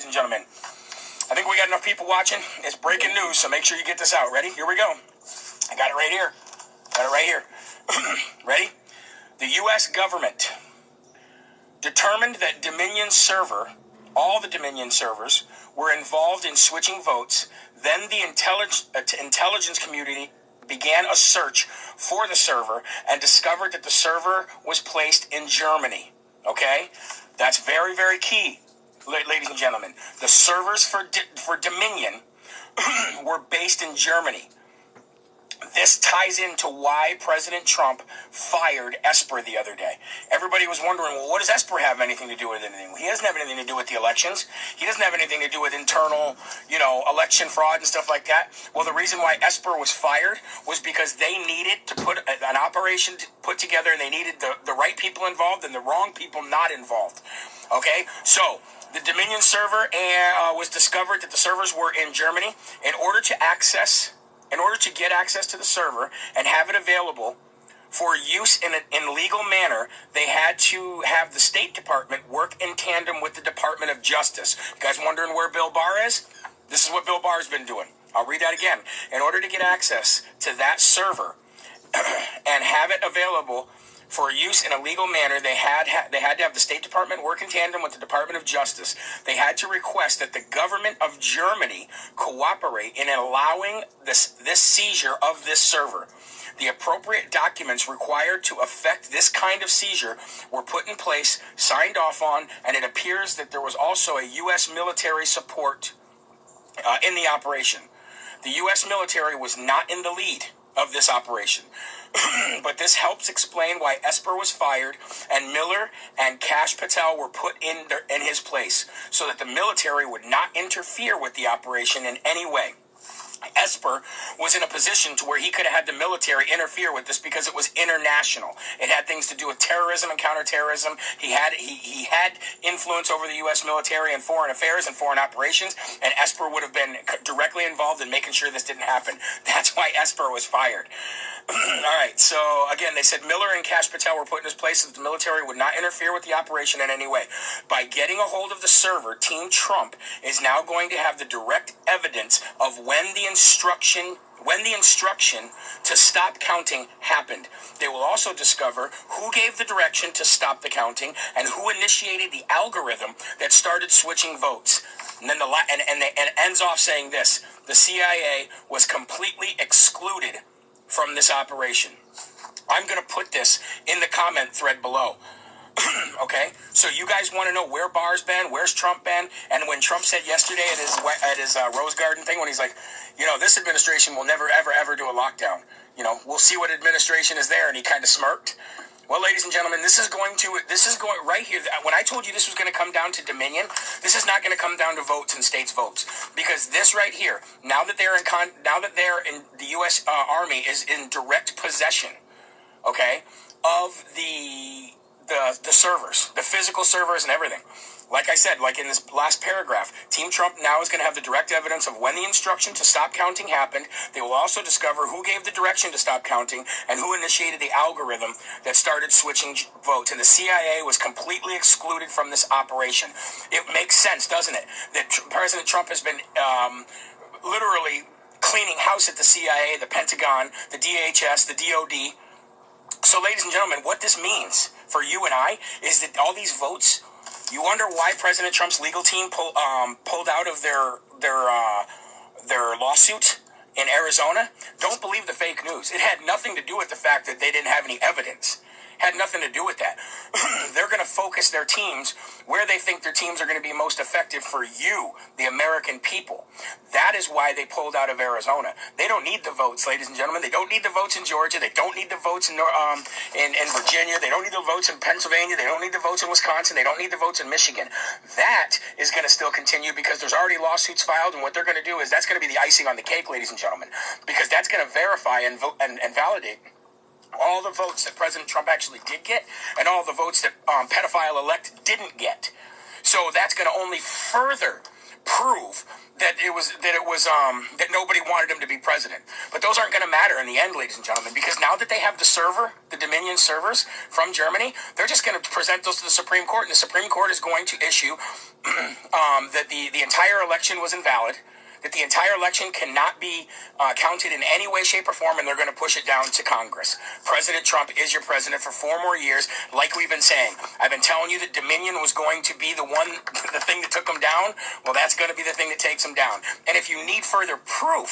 and gentlemen, I think we got enough people watching. It's breaking news, so make sure you get this out. Ready? Here we go. I got it right here. Ready? The U.S. government determined that all the Dominion servers, were involved in switching votes. Then the intelligence community began a search for the server and discovered that the server was placed in Germany. Okay? That's very, very key, ladies and gentlemen. The servers for Dominion were based in Germany. This ties into why President Trump fired Esper the other day. Everybody was wondering, well, what does Esper have anything to do with anything? He doesn't have anything to do with the elections. He doesn't have anything to do with internal, election fraud and stuff like that. Well, the reason why Esper was fired was because they needed to put an operation put together, and they needed the right people involved and the wrong people not involved. Okay? So the Dominion server was discovered that the servers were in Germany. In order to get access to the server and have it available for use in legal manner, they had to have the State Department work in tandem with the Department of Justice. You guys wondering where Bill Barr is? This is what Bill Barr's been doing. I'll read that again. In order to get access to that server and have it available for use in a legal manner, they had to have the State Department work in tandem with the Department of Justice. They had to request that the government of Germany cooperate in allowing this seizure of this server. The appropriate documents required to effect this kind of seizure were put in place, signed off on, and it appears that there was also a U.S. military support in the operation. The U.S. military was not in the lead of this operation. But this helps explain why Esper was fired and Miller and Kash Patel were put in his place, so that the military would not interfere with the operation in any way. Esper was in a position to where he could have had the military interfere with this because it was international. It had things to do with terrorism and counterterrorism. He had influence over the U.S. military and foreign affairs and foreign operations, and Esper would have been directly involved in making sure this didn't happen. That's why Esper was fired. All right, so again, they said Miller and Kash Patel were put in his place so that the military would not interfere with the operation in any way. By getting a hold of the server, Team Trump is now going to have the direct evidence of when the instruction to stop counting happened. They will also discover who gave the direction to stop the counting and who initiated the algorithm that started switching votes. And then it ends off saying this: the CIA was completely excluded from this operation. I'm going to put this in the comment thread below. Okay, so you guys want to know where Barr's been, where's Trump been? And when Trump said yesterday at his Rose Garden thing, when he's like, this administration will never, ever, ever do a lockdown. We'll see what administration is there, and he kind of smirked. Well, ladies and gentlemen, this is going right here. When I told you this was going to come down to Dominion, this is not going to come down to votes and states' votes, because this right here, now that they're in the U.S. Army is in direct possession, okay, of the servers, the physical servers and everything. Like I said, like in this last paragraph, Team Trump now is going to have the direct evidence of when the instruction to stop counting happened. They will also discover who gave the direction to stop counting and who initiated the algorithm that started switching votes. And the CIA was completely excluded from this operation. It makes sense, doesn't it, that President Trump has been literally cleaning house at the CIA, the Pentagon, the DHS, the DOD. So, ladies and gentlemen, what this means for you and I is that all these votes, you wonder why President Trump's legal team pulled out of their lawsuit in Arizona. Don't believe the fake news. It had nothing to do with the fact that they didn't have any evidence. Had nothing to do with that. They're going to focus their teams where they think their teams are going to be most effective for you, the American people. That is why they pulled out of Arizona. They don't need the votes, ladies and gentlemen. They don't need the votes in Georgia. They don't need the votes in Virginia. They don't need the votes in Pennsylvania. They don't need the votes in Wisconsin. They don't need the votes in Michigan. That is going to still continue because there's already lawsuits filed, and what they're going to do is that's going to be the icing on the cake, ladies and gentlemen, because that's going to verify and validate all the votes that President Trump actually did get and all the votes that pedophile-elect didn't get. So that's going to only further prove that that nobody wanted him to be president. But those aren't going to matter in the end, ladies and gentlemen, because now that they have the Dominion servers from Germany, they're just going to present those to the Supreme Court, and the Supreme Court is going to issue that the entire election was invalid, that the entire election cannot be counted in any way, shape, or form, and they're going to push it down to Congress. President Trump is your president for 4 more years, like we've been saying. I've been telling you that Dominion was going to be the thing that took them down. Well, that's going to be the thing that takes them down. And if you need further proof